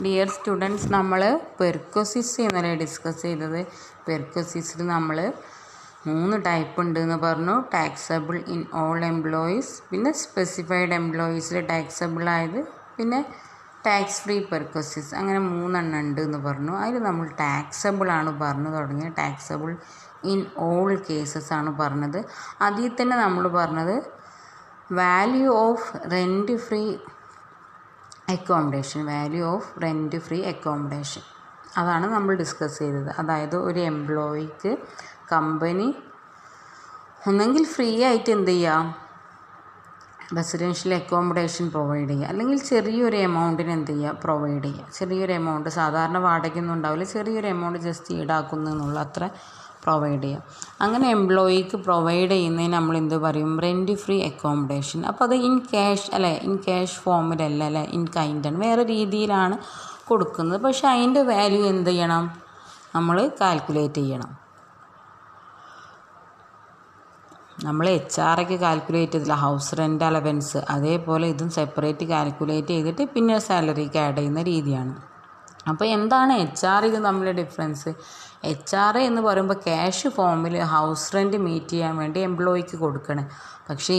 Dear students, നമ്മൾ പെർക്കോസിസ് എന്നല്ലേ discuss ചെയ്തത്. പെർക്കോസിസിൽ നമ്മൾ 3 ടൈപ്പ് ഉണ്ട് എന്ന് പറഞ്ഞു. ടാക്സബിൾ ഇൻ ഓൾ എംപ്ലോയീസ്, പിന്നെ സ്പെസിഫൈഡ് എംപ്ലോയീസിൽ ടാക്സബിൾ ആയത്, പിന്നെ ടാക്സ് ഫ്രീ പെർക്കോസിസ്, അങ്ങനെ 3 എണ്ണം ഉണ്ട് എന്ന് പറഞ്ഞു. അതിൽ നമ്മൾ ടാക്സബിൾ ആണ് പറഞ്ഞു തുടങ്ങിയത്. ടാക്സബിൾ ഇൻ ഓൾ കേസസ് ആണ് പറഞ്ഞത്. അതിൽ തന്നെ നമ്മൾ പറഞ്ഞത് value of rent free accommodation, അതാണ് നമ്മൾ ഡിസ്കസ് ചെയ്തത്. അതായത് ഒരു എംപ്ലോയിക്ക് കമ്പനി ഒന്നെങ്കിൽ ഫ്രീ ആയിട്ട് എന്ത് ചെയ്യാം, റെസിഡൻഷ്യൽ അക്കോമഡേഷൻ പ്രൊവൈഡ് ചെയ്യുക, അല്ലെങ്കിൽ ചെറിയൊരു എമൗണ്ടിന് എന്ത് ചെയ്യുക, പ്രൊവൈഡ് ചെയ്യുക. ചെറിയൊരു എമൗണ്ട്, സാധാരണ വാടകയൊന്നും ഉണ്ടാവില്ല, ചെറിയൊരു എമൗണ്ട് ജസ്റ്റ് ഈടാക്കുന്നു എന്നുള്ള അത്ര പ്രൊവൈഡ് ചെയ്യുക. അങ്ങനെ എംപ്ലോയിക്ക് പ്രൊവൈഡ് ചെയ്യുന്നതിന് നമ്മൾ എന്ത് പറയും, റെൻറ്റ് ഫ്രീ അക്കോമഡേഷൻ. അപ്പോൾ അത് ഇൻ ക്യാഷ് അല്ലേ, ഇൻ ക്യാഷ് ഫോമിലല്ല അല്ലേ, ഇൻ കൈൻഡാണ്, വേറെ രീതിയിലാണ് കൊടുക്കുന്നത്. പക്ഷേ അതിൻ്റെ വാല്യൂ എന്ത് ചെയ്യണം, നമ്മൾ കാൽക്കുലേറ്റ് ചെയ്യണം. നമ്മൾ HR കാൽക്കുലേറ്റ് ചെയ്തില്ല, ഹൗസ് റെൻ്റ് അലവൻസ്, അതേപോലെ ഇതും സെപ്പറേറ്റ് കാൽക്കുലേറ്റ് ചെയ്തിട്ട് പിന്നെ സാലറിക്ക് ആഡ് ചെയ്യുന്ന രീതിയാണ്. അപ്പോൾ എന്താണ് HR ഇത് തമ്മിലുള്ള ഡിഫറൻസ്? HR എന്ന് പറയുമ്പോൾ ക്യാഷ് ഫോമിൽ ഹൗസ് റെൻറ്റ് മീറ്റ് ചെയ്യാൻ വേണ്ടി എംപ്ലോയിക്ക് കൊടുക്കണം. പക്ഷേ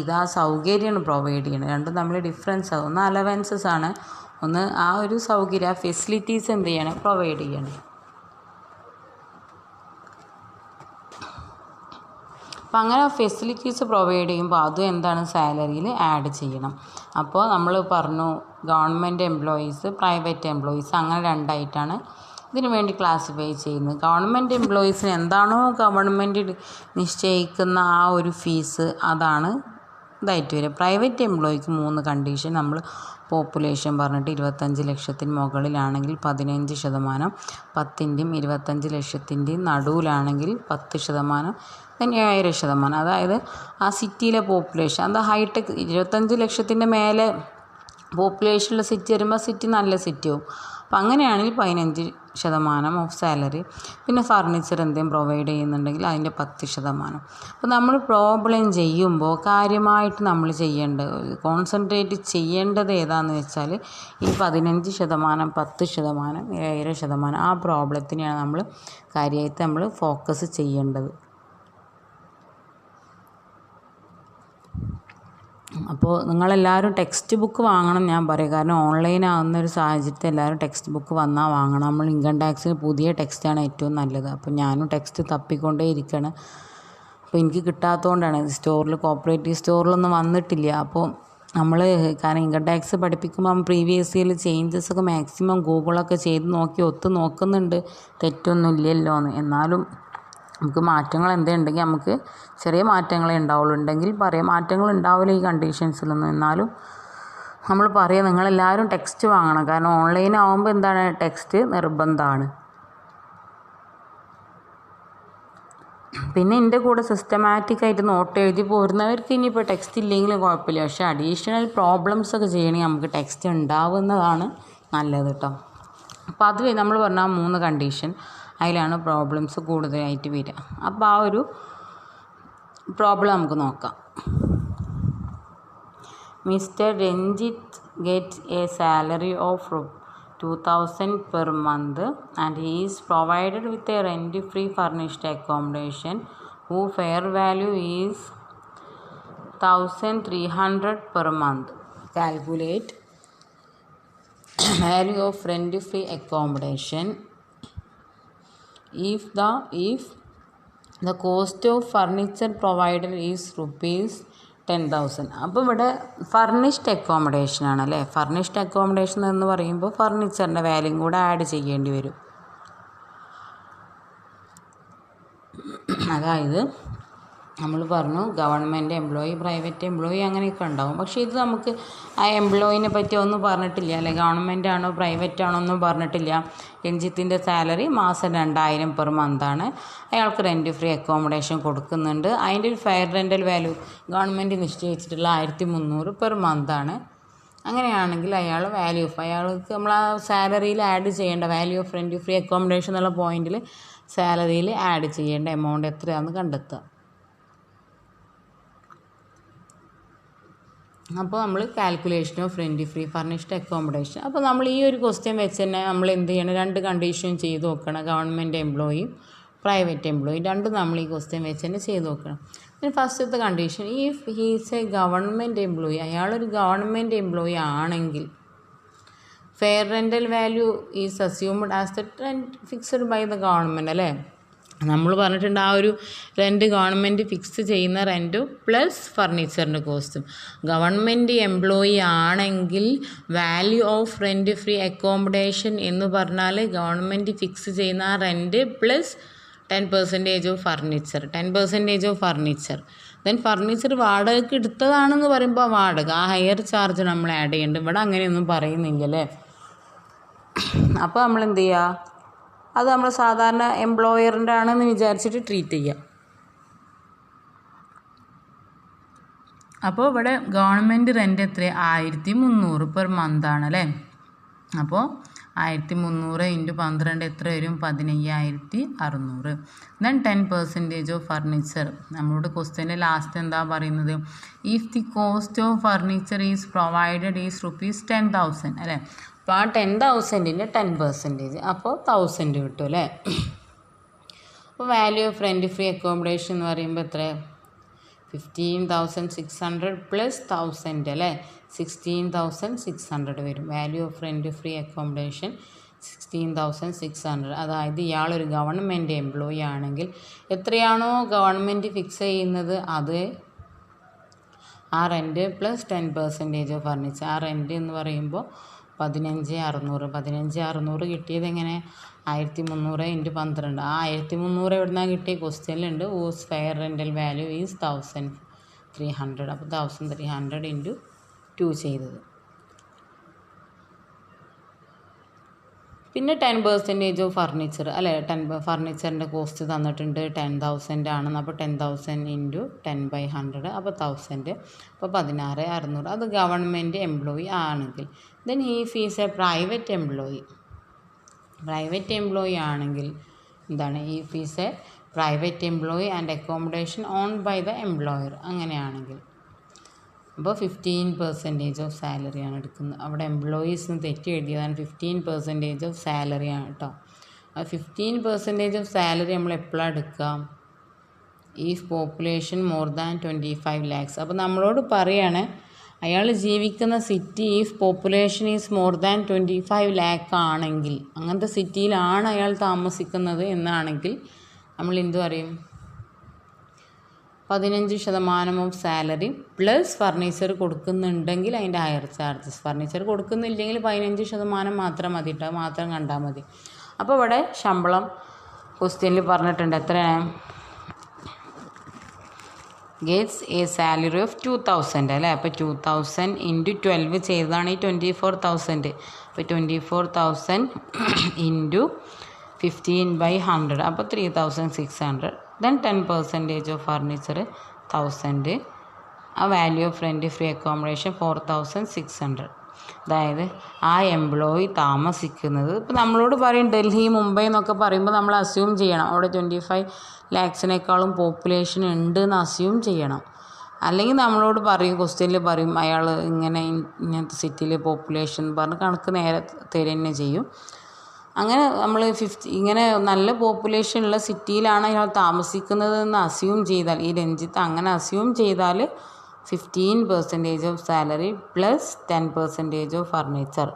ഇതാ സൗകര്യമാണ് പ്രൊവൈഡ് ചെയ്യണം. രണ്ടും തമ്മിൽ ഡിഫറൻസ് ആവും. ഒന്ന് അലവൻസസ് ആണ്, ഒന്ന് ആ ഒരു സൗകര്യം, ആ ഫെസിലിറ്റീസ് എന്ത് ചെയ്യണം, പ്രൊവൈഡ് ചെയ്യണം. അപ്പം അങ്ങനെ ഫെസിലിറ്റീസ് പ്രൊവൈഡ് ചെയ്യുമ്പോൾ അതും എന്താണ്, സാലറിയിൽ ആഡ് ചെയ്യണം. അപ്പോൾ നമ്മൾ പറഞ്ഞു ഗവൺമെൻറ് എംപ്ലോയീസ്, പ്രൈവറ്റ് എംപ്ലോയീസ്, അങ്ങനെ രണ്ടായിട്ടാണ് ഇതിനു വേണ്ടി ക്ലാസിഫൈ ചെയ്യുന്നത്. ഗവൺമെൻറ് എംപ്ലോയീസിന് എന്താണോ ഗവൺമെൻറ് നിശ്ചയിക്കുന്ന ആ ഒരു ഫീസ്, അതാണ് ഇതായിട്ട് വരിക. പ്രൈവറ്റ് എംപ്ലോയിക്ക് 3 കണ്ടീഷൻ നമ്മൾ പോപ്പുലേഷൻ പറഞ്ഞിട്ട് 25 ലക്ഷത്തിന് മുകളിലാണെങ്കിൽ 15%, 10ൻ്റെയും 25 ലക്ഷത്തിൻ്റെയും നടുവിലാണെങ്കിൽ 10%, then 7%. അതായത് ആ സിറ്റിയിലെ പോപ്പുലേഷൻ, അത് ഹൈടെക് 25 ലക്ഷത്തിൻ്റെ മേലെ പോപ്പുലേഷനുള്ള സിറ്റി വരുമ്പോൾ സിറ്റി നല്ല സിറ്റിയാവും. അപ്പം അങ്ങനെയാണെങ്കിൽ 15% ഓഫ് സാലറി. പിന്നെ ഫർണിച്ചർ എന്തെങ്കിലും പ്രൊവൈഡ് ചെയ്യുന്നുണ്ടെങ്കിൽ അതിൻ്റെ 10%. അപ്പോൾ നമ്മൾ പ്രോബ്ലം ചെയ്യുമ്പോൾ കാര്യമായിട്ട് നമ്മൾ കോൺസെൻട്രേറ്റ് ചെയ്യേണ്ടത് ഏതാണെന്ന് വെച്ചാൽ ഈ 15%, 10%, 7% ആ പ്രോബ്ലത്തിനെയാണ് നമ്മൾ കാര്യമായിട്ട് നമ്മൾ ഫോക്കസ് ചെയ്യേണ്ടത്. അപ്പോൾ നിങ്ങളെല്ലാവരും ടെക്സ്റ്റ് ബുക്ക് വാങ്ങണം ഞാൻ പറയും. കാരണം ഓൺലൈൻ ആകുന്ന ഒരു സാഹചര്യത്തിൽ എല്ലാവരും ടെക്സ്റ്റ് ബുക്ക് വന്നാൽ വാങ്ങണം. നമ്മൾ ഇൻകം ടാക്സിന് പുതിയ ടെക്സ്റ്റാണ് ഏറ്റവും നല്ലത്. അപ്പോൾ ഞാനും ടെക്സ്റ്റ് തപ്പിക്കൊണ്ടേ ഇരിക്കുകയാണ്. അപ്പോൾ എനിക്ക് കിട്ടാത്തതുകൊണ്ടാണ്, കോപ്പറേറ്റീവ് സ്റ്റോറിലൊന്നും വന്നിട്ടില്ല. അപ്പോൾ നമ്മൾ കാരണം ഇൻകം ടാക്സ് പഠിപ്പിക്കുമ്പോൾ പ്രീവിയസ് ഇയറിൽ ചേഞ്ചസ് ഒക്കെ മാക്സിമം ഗൂഗിളൊക്കെ ചെയ്ത് നോക്കുന്നുണ്ട്, തെറ്റൊന്നും ഇല്ലല്ലോ എന്ന്. എന്നാലും നമുക്ക് മാറ്റങ്ങൾ എന്തുണ്ടെങ്കിൽ നമുക്ക് ചെറിയ മാറ്റങ്ങളേ ഉണ്ടാവുള്ളൂ. ഉണ്ടെങ്കിൽ പറയാം, മാറ്റങ്ങൾ ഉണ്ടാവില്ല ഈ കണ്ടീഷൻസിലൊന്നും. എന്നാലും നമ്മൾ പറയാം നിങ്ങളെല്ലാവരും ടെക്സ്റ്റ് വാങ്ങണം. കാരണം ഓൺലൈൻ ആകുമ്പോൾ എന്താണ്, ടെക്സ്റ്റ് നിർബന്ധമാണ്. പിന്നെ എൻ്റെ കൂടെ സിസ്റ്റമാറ്റിക്കായിട്ട് നോട്ട് എഴുതി പോരുന്നവർക്ക് ഇനിയിപ്പോൾ ടെക്സ്റ്റ് ഇല്ലെങ്കിലും കുഴപ്പമില്ല. പക്ഷേ അഡീഷണൽ പ്രോബ്ലംസ് ഒക്കെ ചെയ്യണമെങ്കിൽ നമുക്ക് ടെക്സ്റ്റ് ഉണ്ടാവുന്നതാണ് നല്ലത് കേട്ടോ. അപ്പോൾ അത് നമ്മൾ പറഞ്ഞാൽ 3 കണ്ടീഷൻ, അതിലാണ് പ്രോബ്ലംസ് കൂടുതലായിട്ട് വരിക. അപ്പോൾ ആ ഒരു പ്രോബ്ലം നമുക്ക് നോക്കാം. Mister Ranjith gets A salary of 2,000 per month and he is provided with a rent-free furnished accommodation whose fair value is 1,300 per month. Calculate value of rent-free accommodation if the cost of furniture provided is rupees 10,000. അപ്പോൾ ഇവിടെ furnished accommodation ആണല്ലേ. Furnished accommodation എന്ന് പറയുമ്പോൾ ഫർണിച്ചറിൻ്റെ വാല്യൂം കൂടെ add ചെയ്യേണ്ടി വരും. അതായത് നമ്മൾ പറഞ്ഞു ഗവൺമെൻറ് എംപ്ലോയി, പ്രൈവറ്റ് എംപ്ലോയി അങ്ങനെയൊക്കെ ഉണ്ടാവും. പക്ഷേ ഇത് നമുക്ക് ആ എംപ്ലോയിനെ പറ്റി ഒന്നും പറഞ്ഞിട്ടില്ല അല്ലേ, ഗവൺമെൻറ് ആണോ പ്രൈവറ്റ് ആണോ ഒന്നും പറഞ്ഞിട്ടില്ല. രഞ്ജിത്തിൻ്റെ സാലറി മാസം 2,000 പെർ മന്താണ്. അയാൾക്ക് റെൻറ്റ് ഫ്രീ അക്കോമഡേഷൻ കൊടുക്കുന്നുണ്ട്. അതിൻ്റെ ഒരു ഫെയർ റെൻ്റൽ വാല്യൂ ഗവൺമെൻറ് നിശ്ചയിച്ചിട്ടുള്ള 1,300 പെർ മന്താണ്. അങ്ങനെയാണെങ്കിൽ അയാൾക്ക് നമ്മൾ ആ സാലറിയിൽ ആഡ് ചെയ്യേണ്ട value of rent free accommodation എന്നുള്ള പോയിന്റിൽ സാലറിയിൽ ആഡ് ചെയ്യേണ്ട എമൗണ്ട് എത്രയാണെന്ന് കണ്ടെത്തുക. അപ്പോൾ നമ്മൾ calculation of rent free furnished accommodation. അപ്പോൾ നമ്മൾ ഈ ഒരു ക്വസ്റ്റ്യൻ വെച്ച് തന്നെ നമ്മൾ എന്ത് ചെയ്യണം, 2 കണ്ടീഷൻ ചെയ്ത് നോക്കണം. ഗവൺമെൻറ് എംപ്ലോയിയും പ്രൈവറ്റ് എംപ്ലോയിയും രണ്ടും നമ്മൾ ഈ ക്വസ്റ്റ്യൻ വെച്ച് തന്നെ ചെയ്ത് നോക്കണം. പിന്നെ ഫസ്റ്റത്തെ condition, if he's a government employee, അയാളൊരു ഗവൺമെൻറ് എംപ്ലോയി ആണെങ്കിൽ fair rental value is assumed as the rent fixed by the government അല്ലേ. നമ്മൾ പറഞ്ഞിട്ടുണ്ട് ആ ഒരു റെൻറ്റ് ഗവൺമെൻറ് ഫിക്സ് ചെയ്യുന്ന റെൻറ്റും പ്ലസ് ഫർണിച്ചറിൻ്റെ കോസ്റ്റും. ഗവൺമെൻറ് എംപ്ലോയി ആണെങ്കിൽ value of rent free accommodation എന്ന് പറഞ്ഞാൽ ഗവൺമെൻറ് ഫിക്സ് ചെയ്യുന്ന ആ rent plus 10% of furniture, 10% of furniture. Then furniture വാടകയ്ക്ക് എടുത്തതാണെന്ന് പറയുമ്പോൾ വാടക, ആ ഹയർ ചാർജ് നമ്മൾ ആഡ് ചെയ്യുന്നുണ്ട്. ഇവിടെ അങ്ങനെയൊന്നും പറയുന്നില്ലല്ലേ. അപ്പോൾ നമ്മൾ എന്ത് ചെയ്യുക, അത് നമ്മൾ സാധാരണ എംപ്ലോയറിൻ്റെ ആണെന്ന് വിചാരിച്ചിട്ട് ട്രീറ്റ് ചെയ്യുക. അപ്പോൾ ഇവിടെ ഗവൺമെൻറ് റെൻറ്റ് എത്ര, 1300 പെർ മന്ത് ആണല്ലേ. അപ്പോൾ 1300 × 12 എത്ര വരും, 15600. Then 10% of furniture. നമ്മളോട് ക്വസ്റ്റ്യൻ്റെ ലാസ്റ്റ് എന്താ പറയുന്നത്, if the cost of furniture is provided is ₹10,000 അല്ലേ. അപ്പോൾ ആ 10,000ൻ്റെ 10%, അപ്പോൾ 1000 കിട്ടും അല്ലേ. അപ്പോൾ value of rent free accommodation എന്ന് പറയുമ്പോൾ എത്ര, 15,600 പ്ലസ് 1000 അല്ലേ, 16,600 വരും. Value of rent free accommodation 16,600. അതായത് ഇയാളൊരു ഗവൺമെൻറ് എംപ്ലോയി ആണെങ്കിൽ എത്രയാണോ ഗവൺമെൻറ് ഫിക്സ് ചെയ്യുന്നത് അത് ആ റെൻറ്റ് പ്ലസ് 10% ഓഫ് ഫർണിച്ചർ. ആ റെൻറ്റ് എന്ന് പറയുമ്പോൾ 15,600. 15,600 കിട്ടിയത് എങ്ങനെ, 1300 × 12. ആ 1300 എവിടെ നിന്നാണ് കിട്ടിയ, ക്വസ്റ്റ്യനിലുണ്ട്. As fair rental value is 1,300. അപ്പോൾ 1,300 × 2 ചെയ്തത്. പിന്നെ 10% ഓഫ് ഫർണിച്ചർ അല്ലേ. ഫർണിച്ചറിൻ്റെ കോസ്റ്റ് തന്നിട്ടുണ്ട് 10,000 ആണെന്ന്. അപ്പോൾ 10,000 × 10/100, അപ്പോൾ 1000. അപ്പോൾ 16,600. അത് ഗവൺമെൻറ് എംപ്ലോയി ആണെങ്കിൽ. Then if is a private employee, private employee ആണെങ്കിൽ എന്താണ്, if is a private employee and accommodation owned by the employer, അങ്ങനെയാണെങ്കിൽ അപ്പോൾ 15% ഓഫ് സാലറിയാണ് എടുക്കുന്നത്. അവിടെ എംപ്ലോയീസ് തെറ്റി എഴുതിയതാണ്, 15% ഓഫ് സാലറിയാണ് കേട്ടോ. ആ 15% ഓഫ് സാലറി നമ്മൾ എപ്പോഴാണ് എടുക്കുക, if population more than 25 lakhs. അപ്പോൾ നമ്മളോട് പറയാണ് അയാൾ ജീവിക്കുന്ന city if population is more than 25 lakh ആണെങ്കിൽ, അങ്ങനത്തെ സിറ്റിയിലാണ് അയാൾ താമസിക്കുന്നത് എന്നാണെങ്കിൽ നമ്മൾ എന്ത് പറയും, 15% ഓഫ് സാലറി പ്ലസ് ഫർണിച്ചർ കൊടുക്കുന്നുണ്ടെങ്കിൽ അതിൻ്റെ ഹയർ ചാർജസ്. ഫർണിച്ചർ കൊടുക്കുന്നില്ലെങ്കിൽ 15% മാത്രം മതി കേട്ടോ, മാത്രം കണ്ടാൽ മതി. അപ്പോൾ ഇവിടെ ശമ്പളം ക്വസ്റ്റ്യനിൽ പറഞ്ഞിട്ടുണ്ട് എത്രയാണ്, ഗെറ്റ്സ് എ സാലറി ഓഫ് 2,000 അല്ലേ. അപ്പോൾ 2,000 × 12 ചെയ്തതാണ് ഈ 24,000. അപ്പോൾ 24,000 × 15/100, അപ്പോൾ 3,600. Then 10% of furniture 1,000. ആ value of rent free accommodation 4,600. അതായത് ആ എംപ്ലോയി താമസിക്കുന്നത്, ഇപ്പോൾ നമ്മളോട് പറയും ഡൽഹി മുംബൈ എന്നൊക്കെ പറയുമ്പോൾ നമ്മൾ അസ്യൂം ചെയ്യണം അവിടെ 25 lakhs പോപ്പുലേഷൻ ഉണ്ട് എന്ന് അസ്യൂം ചെയ്യണം. അല്ലെങ്കിൽ നമ്മളോട് പറയും, ക്വസ്റ്റ്യനിൽ പറയും അയാൾ ഇങ്ങനത്തെ സിറ്റിയിൽ പോപ്പുലേഷൻ പറഞ്ഞ് കണക്ക് നേരെ തരുക ചെയ്യും. അങ്ങനെ നമ്മൾ ഇങ്ങനെ നല്ല പോപ്പുലേഷൻ ഉള്ള സിറ്റിയിലാണ് അയാൾ താമസിക്കുന്നതെന്ന് അസ്യൂം ചെയ്താൽ, ഈ രഞ്ജിത്ത് അങ്ങനെ അസ്യൂം ചെയ്താൽ 15% of salary plus 10% of furniture.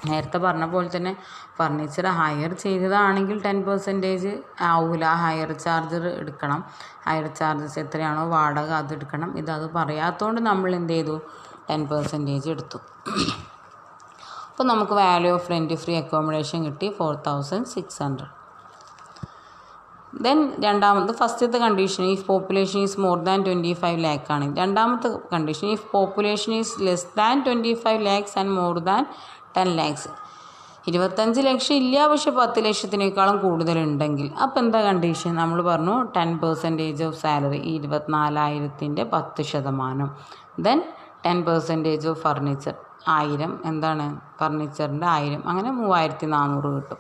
നേരത്തെ പറഞ്ഞ പോലെ തന്നെ ഫർണിച്ചർ ഹയർ ചെയ്തതാണെങ്കിൽ 10% ആവില്ല, ഹയർ ചാർജർ എടുക്കണം. ഹയർ ചാർജസ് എത്രയാണോ വാടക അത് എടുക്കണം. അത് പറയാത്തതുകൊണ്ട് നമ്മൾ എന്ത് ചെയ്തു, 10% എടുത്തു. അപ്പോൾ നമുക്ക് value of rent free accommodation കിട്ടി 4,600. ദെൻ രണ്ടാമത്തെ, ഫസ്റ്റത്തെ condition if population is more than 25 lakh ആണ്. രണ്ടാമത്തെ condition if population is less than 25 lakhs and more than 10 lakhs. 25 ലക്ഷം ഇല്ല, പക്ഷെ 10 ലക്ഷത്തിനേക്കാളും കൂടുതലുണ്ടെങ്കിൽ. അപ്പോൾ എന്താ കണ്ടീഷൻ, നമ്മൾ പറഞ്ഞു 10% ഓഫ് സാലറി, 24,000ൻ്റെ 10%. ദെൻ 10% ഓഫ് ഫർണിച്ചർ 1000, എന്താണ് ഫർണിച്ചറിൻ്റെ 1000, അങ്ങനെ 3,400 കിട്ടും.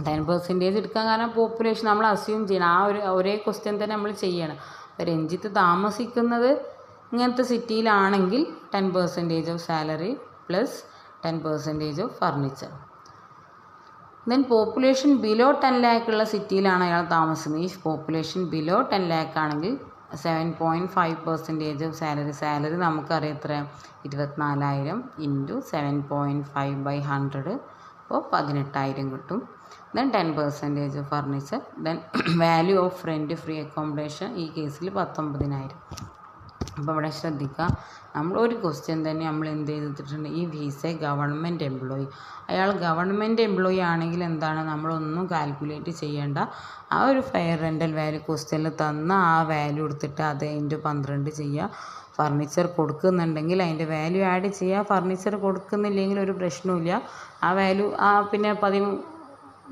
10% എടുക്കാൻ കാരണം പോപ്പുലേഷൻ നമ്മൾ അസ്യൂം ചെയ്യണം. ആ ഒരേ ക്വസ്റ്റ്യൻ തന്നെ നമ്മൾ ചെയ്യണം. അപ്പോൾ രഞ്ജിത്ത് താമസിക്കുന്നത് ഇങ്ങനത്തെ സിറ്റിയിലാണെങ്കിൽ 10% of salary plus 10% of furniture. Then population below 10 lakh ഉള്ള സിറ്റിയിലാണ് അയാൾ താമസിക്കുന്നത്. ഈ പോപ്പുലേഷൻ ബിലോ 10 lakh ആണെങ്കിൽ 7.5% ഓഫ് സാലറി നമുക്കറിയാം എത്ര 24,000 ഇൻറ്റു 7.5/100 അപ്പോൾ 18,000 കിട്ടും. Then 10% of furniture. Then value of rent free accommodation ഈ കേസിൽ 19,000. അപ്പോൾ ഇവിടെ ശ്രദ്ധിക്കുക, നമ്മൾ ഒരു ക്വസ്റ്റ്യൻ തന്നെ നമ്മൾ എന്ത് ചെയ്തിട്ടുണ്ട്, ഈ ഈസ് എ ഗവൺമെൻറ് എംപ്ലോയി. അയാൾ ഗവൺമെൻറ് എംപ്ലോയി ആണെങ്കിൽ എന്താണ്, നമ്മളൊന്നും കാൽക്കുലേറ്റ് ചെയ്യേണ്ട. ആ ഒരു ഫെയർ റെൻ്റൽ വാല്യൂ ക്വസ്റ്റ്യനിൽ തന്ന ആ വാല്യൂ എടുത്തിട്ട് അത് ഇൻറ്റു 12 ചെയ്യുക. ഫർണിച്ചർ കൊടുക്കുന്നുണ്ടെങ്കിൽ അതിൻ്റെ വാല്യൂ ആഡ് ചെയ്യുക. ഫർണിച്ചർ കൊടുക്കുന്നില്ലെങ്കിൽ ഒരു പ്രശ്നവുമില്ല. ആ വാല്യൂ പിന്നെ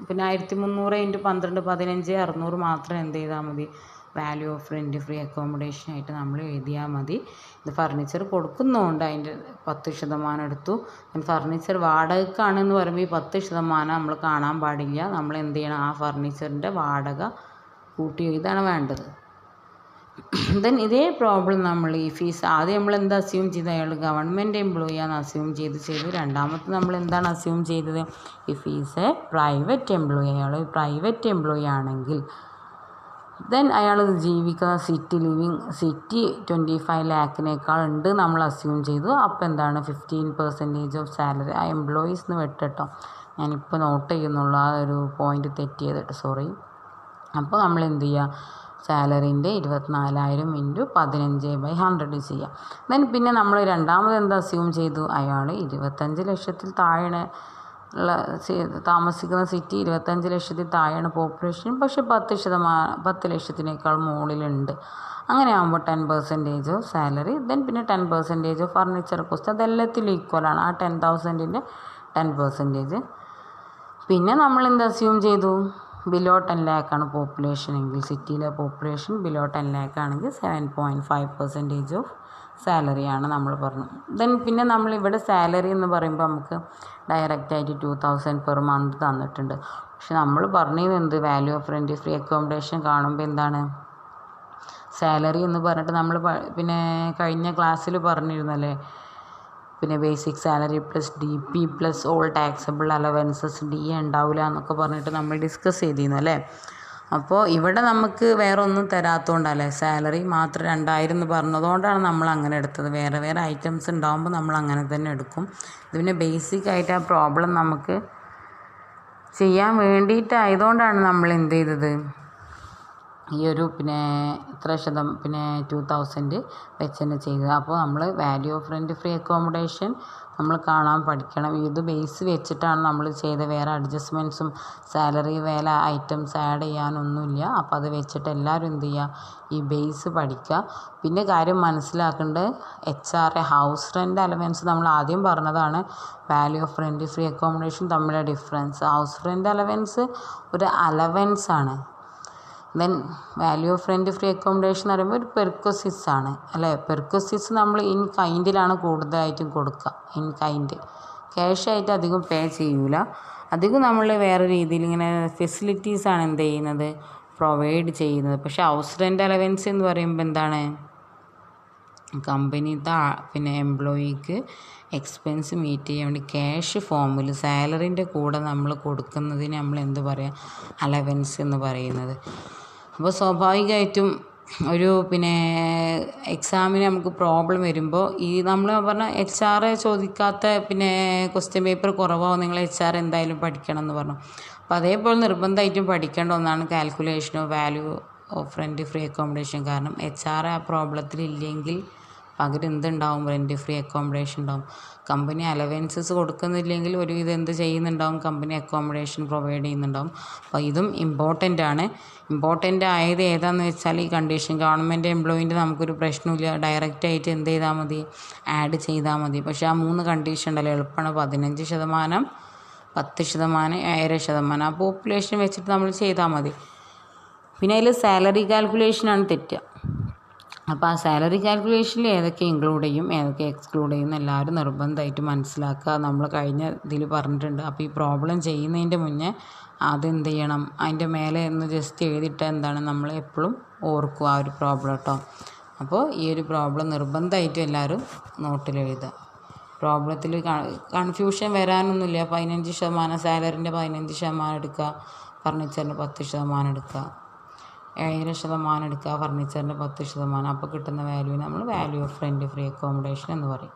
1300 ഇൻറ്റു 12 15 600 മാത്രം എന്ത് ചെയ്താൽ മതി, value of rent free accommodation ആയിട്ട് നമ്മൾ എഴുതിയാൽ മതി. ഇത് ഫർണിച്ചർ കൊടുക്കുന്നതുകൊണ്ട് അതിൻ്റെ 10% എടുത്തു. ഫർണിച്ചർ വാടകയ്ക്കാണെന്ന് പറയുമ്പോൾ ഈ 10% നമ്മൾ കാണാൻ പാടില്ല. നമ്മൾ എന്ത് ചെയ്യണം, ആ ഫർണിച്ചറിൻ്റെ വാടക കൂട്ടി എഴുതാണ് വേണ്ടത്. ദെൻ ഇതേ പ്രോബ്ലം നമ്മൾ ഈ ഫീസ് ആദ്യം നമ്മൾ എന്താ അസ്യൂം ചെയ്തത്, അയാൾ ഗവൺമെൻറ് എംപ്ലോയിയാന്ന് അസ്യൂം ചെയ്തു. രണ്ടാമത്തെ നമ്മൾ എന്താണ് അസ്യൂം ചെയ്തത്, ഈ ഫീസ് എ പ്രൈവറ്റ് എംപ്ലോയി. അയാൾ പ്രൈവറ്റ് എംപ്ലോയി ആണെങ്കിൽ ദെൻ അയാൾ ജീവിക്കുന്ന സിറ്റി 25 lakh ഉണ്ട് നമ്മൾ അസ്യൂം ചെയ്തു. അപ്പോൾ എന്താണ് 15% ഓഫ് സാലറി ആ എംപ്ലോയീസിന് വെട്ടിട്ടോ. ഞാനിപ്പോൾ നോട്ട് ചെയ്യുന്നുള്ള ആ ഒരു പോയിൻ്റ് തെറ്റിയതിട്ട് സോറി. അപ്പോൾ നമ്മൾ എന്ത് ചെയ്യുക, സാലറിൻ്റെ 24,000 ഇൻറ്റു 15/100 ചെയ്യുക. ദെൻ പിന്നെ നമ്മൾ രണ്ടാമത് എന്താ അസ്യൂം ചെയ്തു, അയാൾ 25 ലക്ഷത്തിൽ താഴെ ഉള്ള താമസിക്കുന്ന സിറ്റി 25 ലക്ഷത്തിൽ താഴെയാണ് പോപ്പുലേഷൻ, പക്ഷെ 10 ലക്ഷത്തിനേക്കാൾ മുകളിലുണ്ട്. അങ്ങനെ ആകുമ്പോൾ 10% ഓഫ് സാലറി. ദെൻ പിന്നെ 10% ഓഫ് ഫർണിച്ചർ കോസ്റ്റ്. അതെല്ലാത്തിലും ഈക്വലാണ്. ആ 10,000ൻ്റെ 10%. പിന്നെ നമ്മൾ എന്ത് അസ്യൂം ചെയ്തു, ബിലോ 10 lakh ആണ് പോപ്പുലേഷൻ എങ്കിൽ, സിറ്റിയിലെ പോപ്പുലേഷൻ ബിലോ 10 lakh ആണെങ്കിൽ 7.5% ഓഫ് സാലറിയാണ് നമ്മൾ പറഞ്ഞു. ദെൻ പിന്നെ നമ്മളിവിടെ സാലറി എന്ന് പറയുമ്പോൾ നമുക്ക് ഡയറക്റ്റായിട്ട് 2,000 പെർ മന്ത് തന്നിട്ടുണ്ട്. പക്ഷെ നമ്മൾ പറഞ്ഞത് എന്ത്, value of rent free accommodation കാണുമ്പോൾ എന്താണ് സാലറി എന്ന് പറഞ്ഞിട്ട് നമ്മൾ പിന്നെ കഴിഞ്ഞ ക്ലാസ്സിൽ പറഞ്ഞിരുന്നല്ലേ, പിന്നെ basic salary plus DP plus all taxable allowances DA ഉണ്ടാവില്ല എന്നൊക്കെ പറഞ്ഞിട്ട് നമ്മൾ ഡിസ്കസ് ചെയ്തിരുന്നു അല്ലേ. അപ്പോൾ ഇവിടെ നമുക്ക് വേറെ ഒന്നും തരാത്തതുകൊണ്ടല്ലേ, സാലറി മാത്രം 2,000 എന്ന് പറഞ്ഞതുകൊണ്ടാണ് നമ്മൾ അങ്ങനെ എടുത്തത്. വേറെ വേറെ ഐറ്റംസ് ഉണ്ടാകുമ്പോൾ നമ്മൾ അങ്ങനെ തന്നെ എടുക്കും. ഇത് പിന്നെ ബേസിക് ആയിട്ട് ആ പ്രോബ്ലം നമുക്ക് ചെയ്യാൻ വേണ്ടിയിട്ടായതുകൊണ്ടാണ് നമ്മൾ എന്ത് ചെയ്തത്, ഈ ഒരു പിന്നെ 2,000 വെച്ച് തന്നെ ചെയ്തത്. അപ്പോൾ നമ്മൾ value of rent free accommodation നമ്മൾ കാണാൻ പഠിക്കണം. ഇത് ബേസ് വെച്ചിട്ടാണ് നമ്മൾ ചെയ്ത, വേറെ അഡ്ജസ്റ്റ്മെൻറ്റ്സും സാലറി വേല ഐറ്റംസ് ആഡ് ചെയ്യാനൊന്നുമില്ല. അപ്പോൾ അത് വെച്ചിട്ട് എല്ലാവരും എന്ത് ചെയ്യുക, ഈ ബേസ് പഠിക്കുക. പിന്നെ കാര്യം മനസ്സിലാക്കേണ്ടത് HRA ഹൗസ് റെൻ്റ് അലവൻസ് നമ്മൾ ആദ്യം പറഞ്ഞതാണ്. Value of rent free accommodation തമ്മിലുള്ള ഡിഫറൻസ്, ഹൗസ് റെൻ്റ് അലവൻസ് ഒരു അലവൻസ് ആണ്. Then value of rent free accommodation എന്ന് പറയുമ്പോൾ ഒരു പെർക്വസിസ് ആണ് അല്ലേ. പെർക്വസിസ് നമ്മൾ ഇൻ കൈൻഡിലാണ് കൂടുതലായിട്ടും കൊടുക്കുക. ഇൻ കൈൻഡ് ക്യാഷായിട്ട് അധികം പേ ചെയ്യൂല. അധികം നമ്മൾ വേറെ രീതിയിൽ ഇങ്ങനെ ഫെസിലിറ്റീസാണ് എന്ത് ചെയ്യുന്നത്, പ്രൊവൈഡ് ചെയ്യുന്നത്. പക്ഷേ ഹൗസ് റെൻ്റ് അലവൻസ് എന്ന് പറയുമ്പോൾ എന്താണ്, കമ്പനിത്തെ പിന്നെ എംപ്ലോയിക്ക് എക്സ്പെൻസ് മീറ്റ് ചെയ്യാൻ വേണ്ടി ക്യാഷ് ഫോമിൽ സാലറിൻ്റെ കൂടെ നമ്മൾ കൊടുക്കുന്നതിന് നമ്മൾ എന്ത് പറയുക, അലവൻസ് എന്ന് പറയുന്നത്. അപ്പോൾ സ്വാഭാവികമായിട്ടും ഒരു പിന്നെ എക്സാമിന് നമുക്ക് പ്രോബ്ലം വരുമ്പോൾ ഈ നമ്മൾ പറഞ്ഞ HR ചോദിക്കാത്ത പിന്നെ ക്വസ്റ്റ്യൻ പേപ്പർ കുറവാകും, നിങ്ങൾ HR എന്തായാലും പഠിക്കണം എന്ന് പറഞ്ഞു. അപ്പോൾ അതേപോലെ നിർബന്ധമായിട്ടും പഠിക്കേണ്ട ഒന്നാണ് calculation of value of rent free accommodation. കാരണം HR ആ പ്രോബ്ലത്തിൽ ഇല്ലെങ്കിൽ പകരം എന്തുണ്ടാവും, റെൻറ്റ് ഫ്രീ അക്കോമഡേഷൻ ഉണ്ടാവും. കമ്പനി അലവൻസസ് കൊടുക്കുന്നില്ലെങ്കിൽ ഒരു ഇത് എന്ത് ചെയ്യുന്നുണ്ടാവും, കമ്പനി അക്കോമഡേഷൻ പ്രൊവൈഡ് ചെയ്യുന്നുണ്ടാവും. അപ്പോൾ ഇതും ഇമ്പോർട്ടൻ്റ് ആണ്. ഇമ്പോർട്ടൻ്റ് ആയത് ഏതാണെന്ന് വെച്ചാൽ ഈ കണ്ടീഷൻ ഗവൺമെൻറ് എംപ്ലോയിൻ്റെ നമുക്കൊരു പ്രശ്നമില്ല, ഡയറക്റ്റായിട്ട് എന്ത് ചെയ്താൽ മതി, ആഡ് ചെയ്താൽ മതി. പക്ഷേ ആ 3 കണ്ടീഷൻ ഉണ്ടല്ലോ, എളുപ്പമാണ്. 15%, 10%, 1.5%. ആ പോപ്പുലേഷൻ വെച്ചിട്ട് നമ്മൾ ചെയ്താൽ മതി. പിന്നെ അതിൽ സാലറി കാൽക്കുലേഷനാണ് തെറ്റുക. അപ്പോൾ ആ സാലറി കാൽക്കുലേഷനിൽ ഏതൊക്കെ ഇൻക്ലൂഡ് ചെയ്യും ഏതൊക്കെ എക്സ്ക്ലൂഡ് ചെയ്യും എല്ലാവരും നിർബന്ധമായിട്ട് മനസ്സിലാക്കുക. നമ്മൾ കഴിഞ്ഞ ഇതിൽ പറഞ്ഞിട്ടുണ്ട്. അപ്പോൾ ഈ പ്രോബ്ലം ചെയ്യുന്നതിൻ്റെ മുന്നേ ആദ്യം എന്ത് ചെയ്യണം, അതിൻ്റെ മേലെ ഒന്ന് ജസ്റ്റ് എഴുതിയിട്ട് എന്താണ് നമ്മൾ എപ്പോഴും ഓർക്കുക ആ ഒരു പ്രോബ്ലം കേട്ടോ. അപ്പോൾ ഈ ഒരു പ്രോബ്ലം നിർബന്ധമായിട്ടും എല്ലാവരും നോട്ടിൽ എഴുതുക. പ്രോബ്ലത്തിൽ കൺഫ്യൂഷൻ വരാനൊന്നുമില്ല. 15% സാലറിൻ്റെ 15% എടുക്കുക, ഫർണിച്ചറിൻ്റെ 10% എടുക്കുക, 7,000% എടുക്കുക, ഫർണിച്ചറിൻ്റെ 10%. അപ്പോൾ കിട്ടുന്ന വാല്യൂവിന് നമ്മൾ value of rent free accommodation എന്ന് പറയും.